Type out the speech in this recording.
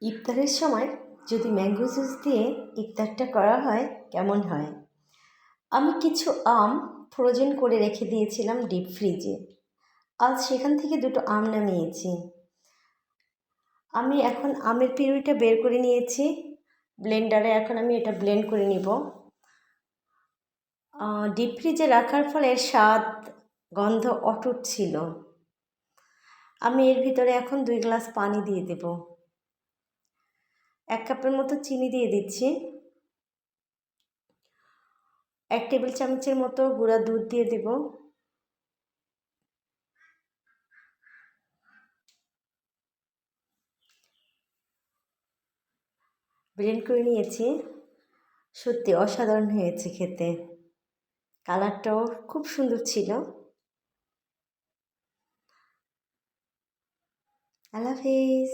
ইফতারের সময় যদি ম্যাঙ্গো জুস দিয়ে ইফতারটা করা হয় কেমন হয়। আমি কিছু আম ফ্রোজেন করে রেখে দিয়েছিলাম ডিপ ফ্রিজে। আজ সেখান থেকে দুটো আম নামিয়েছি। আমি এখন আমের পিউরিটা বের করে নিয়েছি ব্লেন্ডারে। এখন আমি এটা ব্লেন্ড করে নিব। ডিপ ফ্রিজে রাখার ফলে এর স্বাদ গন্ধ অটুট ছিল। আমি এর ভিতরে এখন 2 গ্লাস পানি দিয়ে দেব। 1 কাপের মতো চিনি দিয়ে দিচ্ছি। 1 টেবিল চামচের মতো গুঁড়া দুধ দিয়ে দেব। ব্লেন্ড করে নিয়েছি। সত্যি অসাধারণ হয়েছে খেতে। কালারটাও খুব সুন্দর ছিল। আল্লাহ হাফেজ।